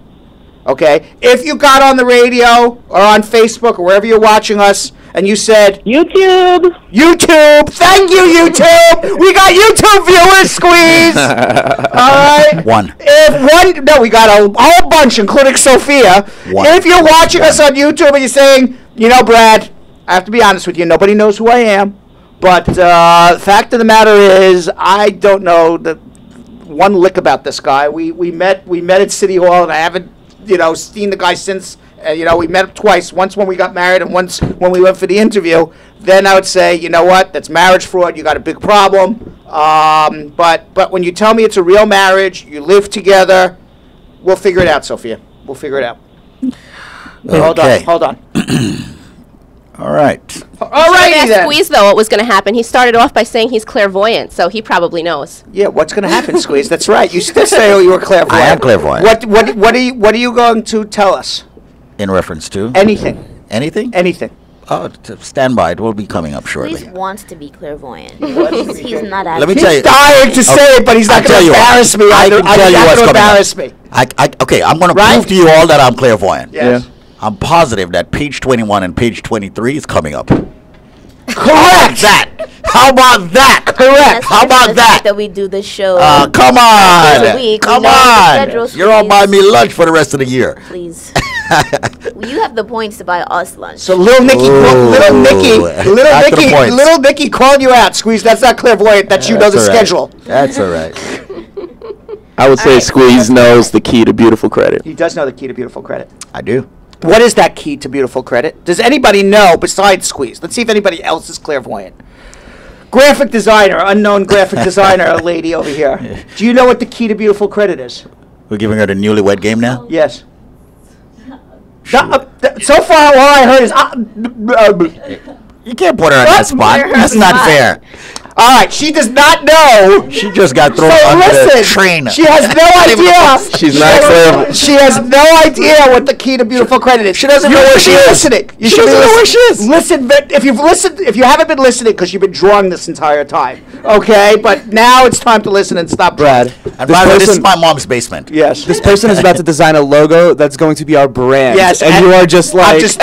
Okay? If you got on the radio or on Facebook or wherever you're watching us and you said, YouTube! YouTube! Thank you, YouTube! We got YouTube viewers, Squeeze! All right? One. We got a whole bunch, including Sophia. If you're watching us on YouTube and you're saying, you know, Brad, I have to be honest with you, nobody knows who I am. But the fact of the matter is, I don't know one lick about this guy. We met at City Hall, and I haven't, seen the guy since. We met twice. Once when we got married, and once when we went for the interview. Then I would say, you know what? That's marriage fraud. You got a big problem. But when you tell me it's a real marriage, you live together, we'll figure it out, Sophia. We'll figure it out. Okay. Hold on. All right. All right, then. Squeeze, though, what was going to happen? He started off by saying he's clairvoyant, so he probably knows. Yeah, what's going to happen, Squeeze? That's right. You still say you were clairvoyant. I am clairvoyant. What are you going to tell us? In reference to? Anything. Anything? Anything. Oh, stand by. It will be coming up shortly. Squeeze wants to be clairvoyant. He's not. Let me tell you. He's dying to say it, but he's not going to embarrass me. I can tell you what's coming up. Okay, I'm going to prove to you all that I'm clairvoyant. Yes. I'm positive that page 21 and page 23 is coming up. Correct. How about that? Correct. How about that? That we do the show. Come on. Come on. You're all buying me lunch for the rest of the year. Please. You have the points to buy us lunch. So little Nicky called you out. Squeeze, that's not clairvoyant. That's you know the schedule. That's all right. I would say Squeeze knows the key to beautiful credit. He does know the key to beautiful credit. I do. What is that key to beautiful credit? Does anybody know besides Squeeze? Let's see if anybody else is clairvoyant. Graphic designer, unknown graphic designer, lady over here. Do you know what the key to beautiful credit is? We're giving her the newlywed game now? Yes. So far, all I heard is... You can't put her on that spot. That's not fair. All right, she does not know. She just got thrown under the train. She has no idea. She's not clear. She has no idea what the key to beautiful credit is. She doesn't know where she is. She doesn't know where she is. Listen, if you haven't been listening, because you've been drawing this entire time, okay? But now it's time to listen and stop. Brad, and by the way, this is my mom's basement. Yes. This person is about to design a logo that's going to be our brand. Yes, and you are just like she's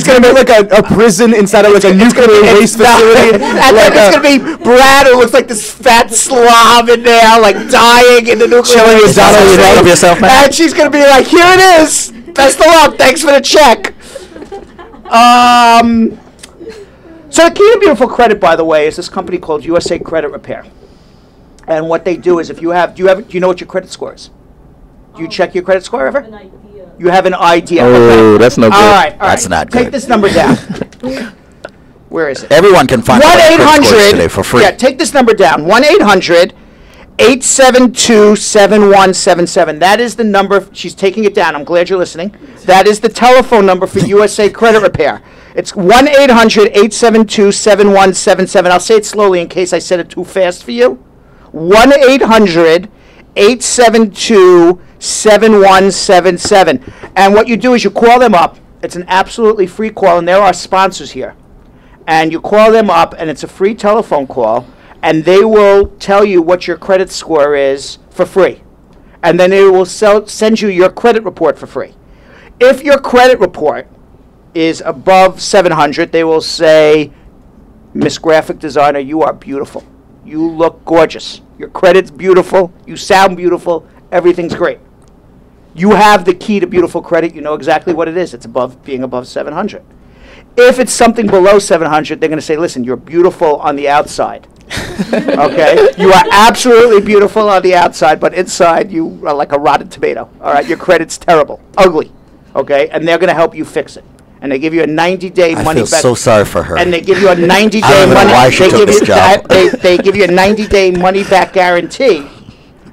going to be like a prison inside of like a nuclear waste facility. And then it's going to be Brad, who looks like this fat slob in there, like dying in the nuclear waste. Of yourself, man. And she's going to be like, here it is. Best of luck. Thanks for the check. So the key to beautiful credit, by the way, is this company called USA Credit Repair. And what they do is if you have, do you know what your credit score is? Do you check your credit score ever? You have an idea. Oh, okay. That's no good. All right. That's not good. Take this number down. Where is it? Everyone can find 1-800 today for free. Yeah, take this number down. 1-800-872-7177. That is the number. She's taking it down. I'm glad you're listening. That is the telephone number for USA Credit Repair. It's 1-800-872-7177. I'll say it slowly in case I said it too fast for you. 1-800-872-7177. And what you do is you call them up. It's an absolutely free call, and there are sponsors here. And you call them up, and it's a free telephone call, and they will tell you what your credit score is for free. And then they will send you your credit report for free. If your credit report is above 700, they will say, Miss Graphic Designer, you are beautiful. You look gorgeous. Your credit's beautiful. You sound beautiful. Everything's great. You have the key to beautiful credit. You know exactly what it is. It's being above 700. If it's something below 700, they're going to say, listen, you're beautiful on the outside. Okay? You are absolutely beautiful on the outside, but inside you are like a rotten tomato. All right? Your credit's terrible. Ugly. Okay? And they're going to help you fix it. And they give you a 90-day money back. I feel so sorry for her. And they give you a 90-day money. Why she took this job. They give you a 90-day money-back guarantee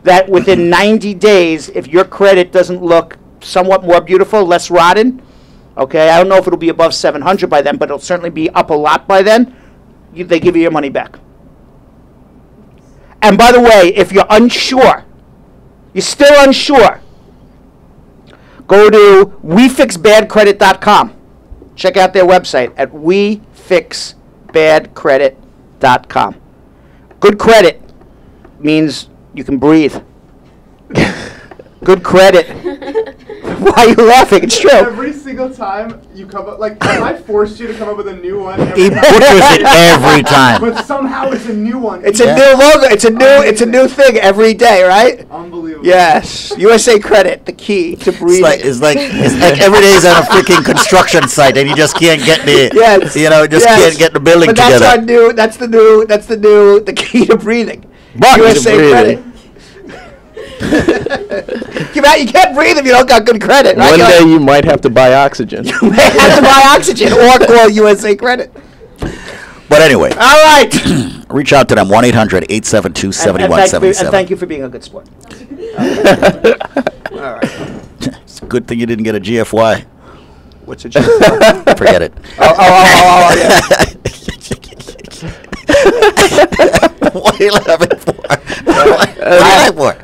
that within 90 days, if your credit doesn't look somewhat more beautiful, less rotten. Okay, I don't know if it'll be above 700 by then, but it'll certainly be up a lot by then. They give you your money back. And by the way, if you're unsure, you're still unsure, go to wefixbadcredit.com. Check out their website at wefixbadcredit.com. Good credit means you can breathe. Good credit. Why are you laughing? It's true. Every single time you come up, like, if I forced you to come up with a new one, He butchers it every time. but somehow it's a new one. It's a new logo. It's a new thing every day, right? Unbelievable. Yes. USA Credit, the key to breathing. It's like every day is on a freaking construction site, and you just can't get the can't get the building but together. That's the key to breathing. But USA Credit. You can't breathe if you don't got good credit. Right? One day you might have to buy oxygen. You may have to buy oxygen or call USA Credit. But anyway. All right. Reach out to them, 1-800-872-7177. And thank you for being a good sport. All right. It's a good thing you didn't get a GFY. What's a GFY? Forget it. Oh, yeah. What are you laughing for?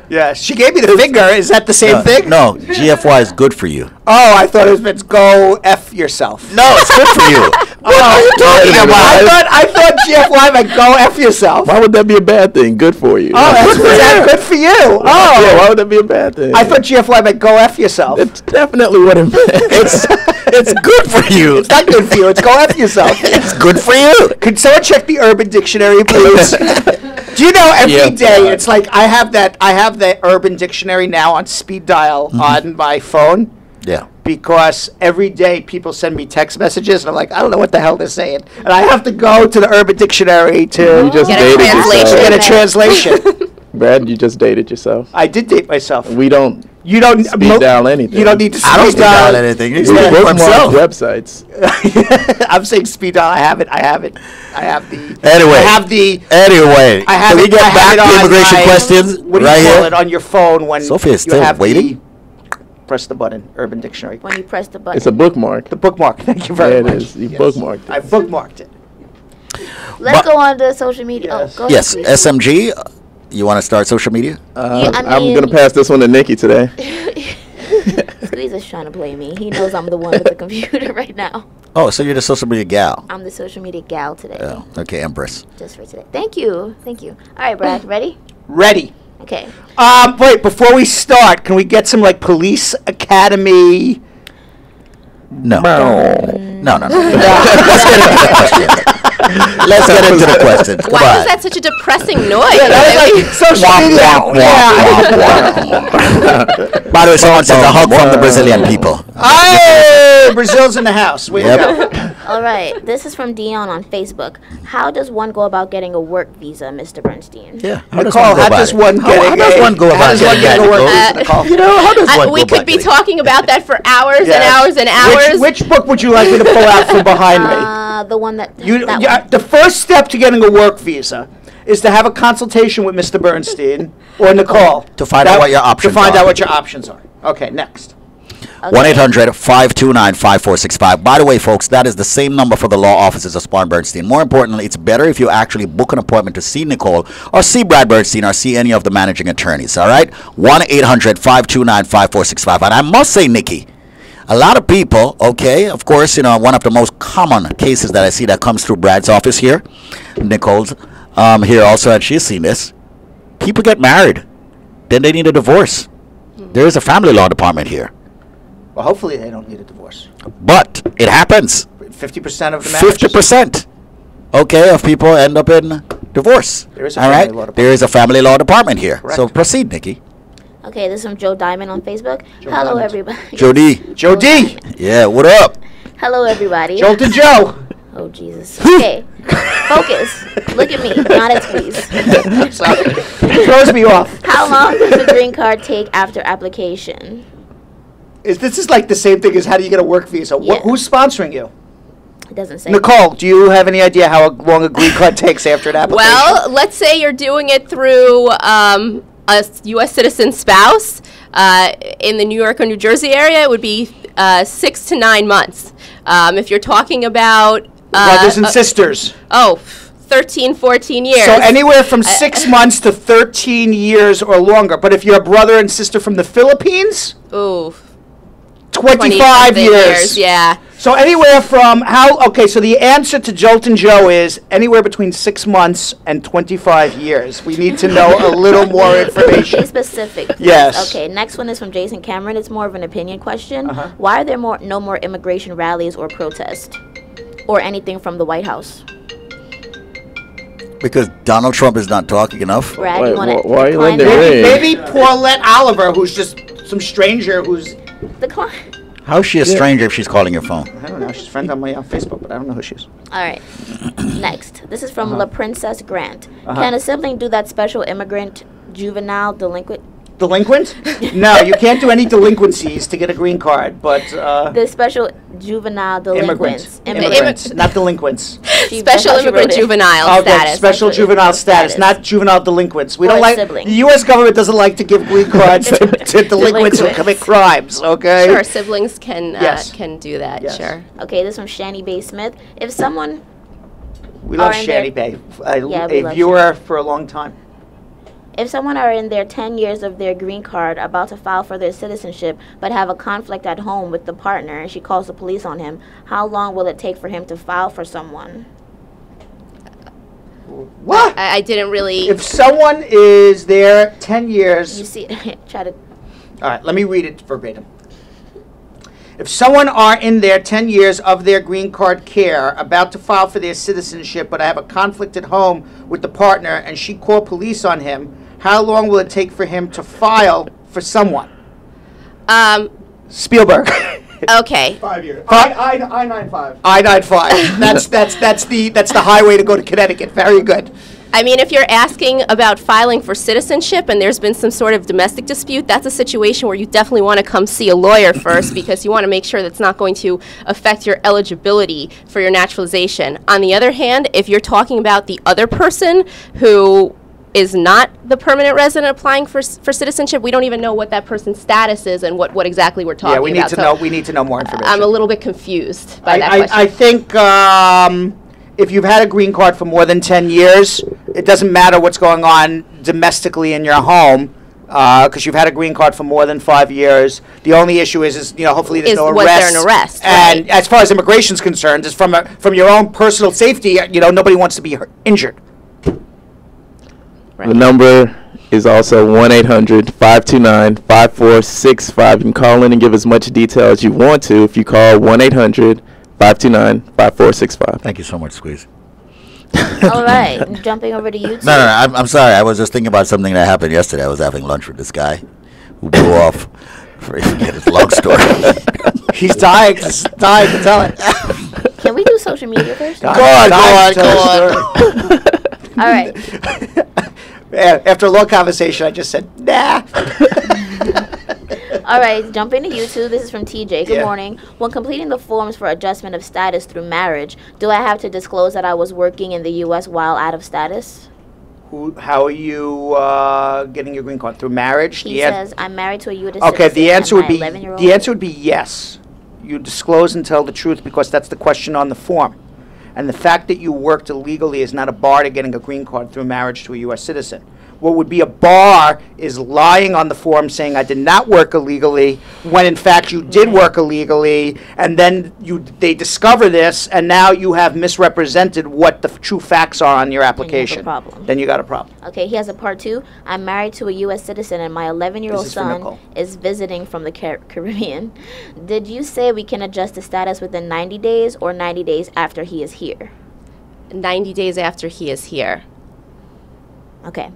Yeah, she gave me the finger. Is that the same thing? No, GFY is good for you. Oh, I thought it was go F yourself. No, it's good for you. What are you talking about? I thought GFY meant go F yourself. Why would that be a bad thing? Good for you. Oh, that's good for you. Oh, yeah, why would that be a bad thing? I thought GFY meant go F yourself. It's definitely what it meant. It's good for you. It's not good for you. It's go F yourself. It's good for you. Could someone check the Urban Dictionary, please? Do you know every day it's like I have the Urban Dictionary now on speed dial on my phone. Yeah. Because every day people send me text messages and I'm like, I don't know what the hell they're saying. And I have to go to the Urban Dictionary to get a translation. Brad, you just dated yourself. I did date myself. We don't speed dial anything. You don't need to I don't speed dial anything. You bookmark websites. I'm saying speed dial. I have it. Anyway. Can we get back to immigration questions What do you right call here? it on your phone when Sophia is you still have waiting. Press the button, Urban Dictionary. When you press the button. It's a bookmark. The bookmark. Thank you very much. It is. You bookmarked it. I bookmarked it. Let's go on to social media. Oh, go Yes, ahead, please. SMG. You want to start social media? I'm going to pass this one to Nikki today. Squeeze is trying to play me. He knows I'm the one with the computer right now. Oh, so you're the social media gal. I'm the social media gal today. Oh, okay, Empress. Just for today. Thank you. All right, Brad, ready? Ready. Okay. Wait, before we start, can we get some like police academy? No. No. Let's get into the questions. Come Why on. is that such a depressing noise? Social media. By the way, someone says a hug from the Brazilian people. Hey, Brazil's in the house. We go. All right. This is from Dion on Facebook. How does one go about getting a work visa, Mr. Bernstein? Yeah. Nicole, how does one go about getting a work visa, Nicole? You know, how does one We go could about be getting- talking about that for hours and hours and hours. Which book would you like me to pull out from behind me? The one that. The first step to getting a work visa is to have a consultation with Mr. Bernstein or Nicole. To find out what your options To find are. out what your options are. Okay, next. 1-800-529-5465. By the way, folks, that is the same number for the law offices of Spar Bernstein. More importantly, it's better if you actually book an appointment to see Nicole or see Brad Bernstein or see any of the managing attorneys, all right? 1-800-529-5465. And I must say, Nikki, a lot of people, okay, of course, you know, one of the most common cases that I see that comes through Brad's office here, Nicole's here also, and she's seen this. People get married. Then they need a divorce. There is a family law department here. Well, hopefully they don't need a divorce. But it happens. 50% of the marriages. 50%, okay, of people end up in divorce. There is a all family right? law department. There is a family law department here. Correct. So proceed, Nikki. Okay, this is from Joe Diamond on Facebook. Joe Hello, Diamond. everybody. Jody. Joe D. Yeah, what up? Hello, everybody. Joe to Joe. Oh, Jesus. Okay. Focus. Look at me. Not at squeeze. Sorry. It throws me off. How long does the green card take after application? This is like the same thing as how do you get a work visa? Yeah. Who's sponsoring you? It doesn't say. Nicole, do you have any idea how long a green card takes after an application? Well, let's say you're doing it through a U.S. citizen spouse. In the New York or New Jersey area, it would be 6 to 9 months. If you're talking about brothers and sisters. 13, 14 years. So anywhere from 6 months to 13 years or longer. But if you're a brother and sister from the Philippines, 25 years. Yeah. So anywhere from so the answer to Jolton Joe is anywhere between 6 months and 25 years. We need to know a little more information. Be specific, please. Yes. Okay, next one is from Jason Cameron. It's more of an opinion question. Why are there no more immigration rallies or protests or anything from the White House? Because Donald Trump is not talking enough. Brad, you want to why are you letting Maybe Paulette Oliver, who's just some stranger who's... Decline. How's she a stranger if she's calling your phone? I don't know. She's a friend on my Facebook, but I don't know who she is. All right. Next. This is from La Princess Grant. Can a sibling do that special immigrant juvenile delinquent? Delinquent? No, you can't do any delinquencies to get a green card, but... the special juvenile delinquents. Immigrants, not delinquents. Special immigrant juvenile status. Special juvenile status, not juvenile delinquents. We don't like... sibling. The U.S. government doesn't like to give green cards to delinquents who commit crimes, okay? Sure, siblings can do that, Yes. sure. Okay, this is from Shani Bay Smith. If someone... We love are in Shani their- Bay, we a love viewer for a long time. If someone are in their 10 years of their green card, about to file for their citizenship, but have a conflict at home with the partner, and she calls the police on him, how long will it take for him to file for someone? What? I didn't really... If someone is there 10 years... You see, try to... All right, let me read it verbatim. If someone are in their 10 years of their green card care, about to file for their citizenship, but have a conflict at home with the partner, and she call police on him, how long will it take for him to file for someone? Spielberg. Okay. 5 years. I-95. I-95. That's the highway to go to Connecticut. Very good. I mean, if you're asking about filing for citizenship and there's been some sort of domestic dispute, that's a situation where you definitely want to come see a lawyer first because you want to make sure that's not going to affect your eligibility for your naturalization. On the other hand, if you're talking about the other person who is not the permanent resident applying for citizenship, we don't even know what that person's status is and what exactly we're talking about. Yeah, we need to know more information. I'm a little bit confused by that question. I think if you've had a green card for more than 10 years, it doesn't matter what's going on domestically in your home because you've had a green card for more than 5 years. The only issue is hopefully there's no arrest. Was there an arrest? And right. as far as immigration is concerned, is from your own personal safety, nobody wants to be injured. The number is also 1-800-529-5465. You can call in and give as much detail as you want to if you call 1-800-529-5465. Thank you so much, Squeeze. All right, jumping over to YouTube. No, I'm sorry. I was just thinking about something that happened yesterday. I was having lunch with this guy who blew off. Forget his long story. He's dying to tell it. Can we do social media first? Go on. All right. After a long conversation, I just said, nah. All right, jumping to YouTube. This is from TJ. Good morning. When completing the forms for adjustment of status through marriage, do I have to disclose that I was working in the U.S. while out of status? How are you getting your green card? Through marriage? He says, I'm married to a U.S. citizen. Okay, the answer would be 11-year-old. the answer would be yes. You disclose and tell the truth because that's the question on the form. And the fact that you worked illegally is not a bar to getting a green card through marriage to a U.S. citizen. What would be a bar is lying on the form saying I did not work illegally when in fact you did work illegally, and then they discover this, and now you have misrepresented what the true facts are on your application. Then you got a problem. Okay, he has a part 2. I'm married to a U.S. citizen, and my 11-year-old son is visiting from the Caribbean. Did you say we can adjust the status within 90 days or 90 days after he is here? 90 days after he is here. Okay.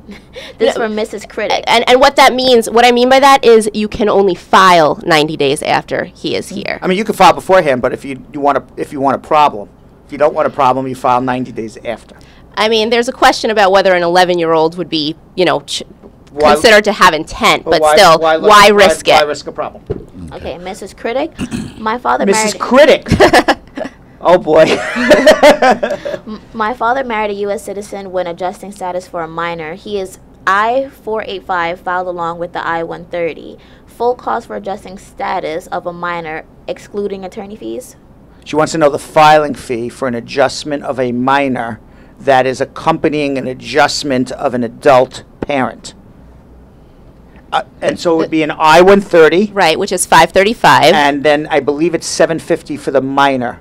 This is from Mrs. Critic. And what that means, what I mean by that is you can only file 90 days after he is here. I mean, you can file beforehand, but if you want a problem, if you don't want a problem, you file 90 days after. I mean, there's a question about whether an 11-year-old would be, considered to have intent, but still, why risk it? Why risk a problem? Okay, Mrs. Critic. My father Mrs. Critic. Oh boy. My father married a U.S. citizen when adjusting status for a minor. He is I-485 filed along with the I-130. Full cost for adjusting status of a minor, excluding attorney fees? She wants to know the filing fee for an adjustment of a minor that is accompanying an adjustment of an adult parent. And so it would be an I-130. Right, which is $535. And then I believe it's $750 for the minor.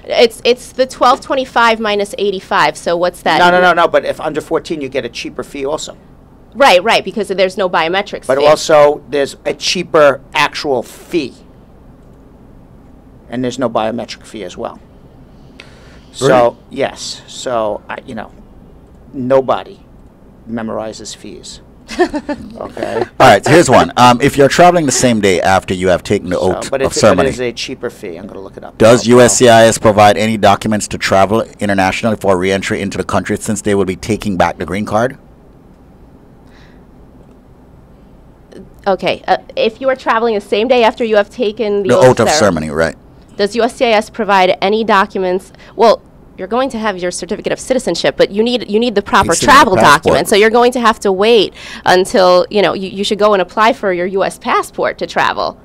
It's the $1,225 minus $85. So what's that? No. But if under 14, you get a cheaper fee also. Right, because there's no biometrics But fee. also, there's a cheaper actual fee. And there's no biometric fee as well. So, yes. So, nobody memorizes fees. Okay. All right, here's one. If you're traveling the same day after you have taken the oath But of it ceremony, is a cheaper fee. I'm going to look it up. does USCIS provide any documents to travel internationally for re-entry into the country since they will be taking back the green card? Okay, if you are traveling the same day after you have taken The oath of ceremony, right. Does USCIS provide any documents? Well, you're going to have your certificate of citizenship, but you need the proper travel document. So you're going to have to wait until, you should go and apply for your U.S. passport to travel.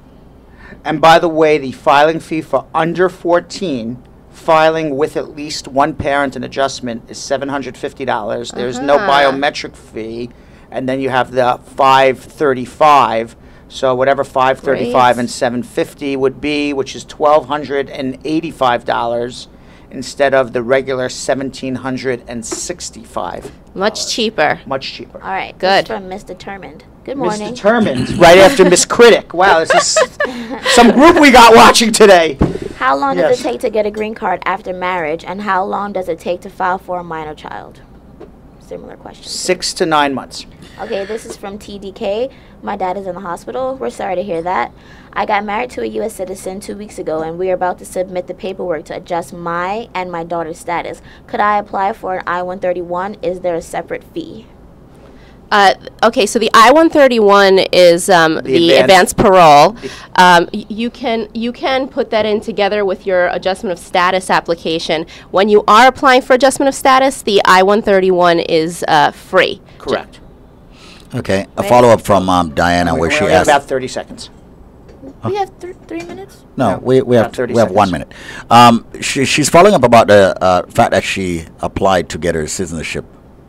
And by the way, the filing fee for under 14, filing with at least one parent and adjustment is $750. There's no biometric fee. And then you have the $535. So whatever $535 and $750 would be, which is $1,285 instead of the regular $1,765. Much cheaper. Much cheaper. All right. Good. This is from Miss Determined. Good morning. Miss Determined, right after Miss Critic. Wow, this is some group we got watching today. How long does it take to get a green card after marriage, and how long does it take to file for a minor child? Similar question. 6 to 9 months. Okay, this is from TDK. My dad is in the hospital. We're sorry to hear that. I got married to a U.S. citizen 2 weeks ago, and we are about to submit the paperwork to adjust my and my daughter's status. Could I apply for an I-131? Is there a separate fee? Okay, so the I-131 is the advanced parole. You can put that in together with your adjustment of status application. When you are applying for adjustment of status, the I-131 is free. Correct. Okay, a follow-up from Diana where she asked... about 30 seconds. We have 3 minutes? No, we have 1 minute. She's following up about the fact that she applied to get her citizenship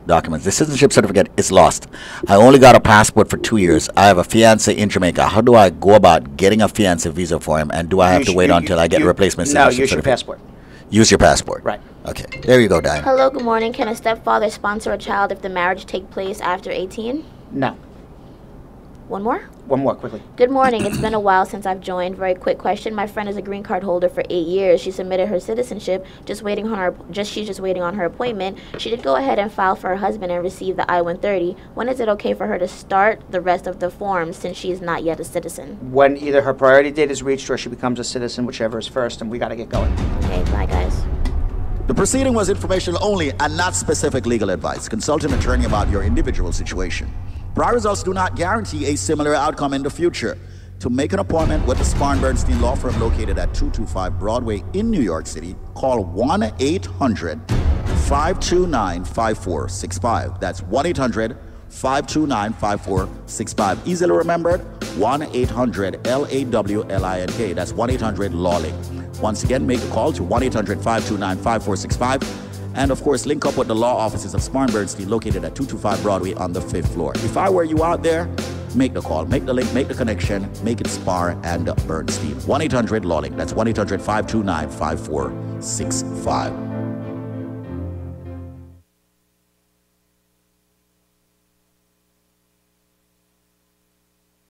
documents. The citizenship certificate is lost. I only got a passport for 2 years. I have a fiance in Jamaica. How do I go about getting a fiance visa for him? And do I have to wait until I get a replacement citizenship use certificate? your passport. Use your passport. Right. Okay. There you go, Diana. Hello, good morning. Can a stepfather sponsor a child if the marriage takes place after 18? No. One more? One more, quickly. Good morning. It's been a while since I've joined. Very quick question. My friend is a green card holder for 8 years. She submitted her citizenship. She's just waiting on her appointment. She did go ahead and file for her husband and receive the I-130. When is it okay for her to start the rest of the forms since she is not yet a citizen? When either her priority date is reached or she becomes a citizen, whichever is first, and we got to get going. Okay, bye guys. The proceeding was informational only and not specific legal advice. Consult an attorney about your individual situation. Prior results do not guarantee a similar outcome in the future. To make an appointment with the Spar Bernstein Law Firm located at 225 Broadway in New York City, call 1-800-529-5465. That's 1-800-529-5465. Easily remembered, 1-800-LAWLINK. That's 1-800-LawLink. Once again, make a call to 1-800-529-5465. And of course, link up with the law offices of Spar Bernstein located at 225 Broadway on the 5th floor. If I were you out there, make the call, make the link, make the connection, make it Spar and Bernstein. 1-800-LawLink. That's 1-800-529-5465.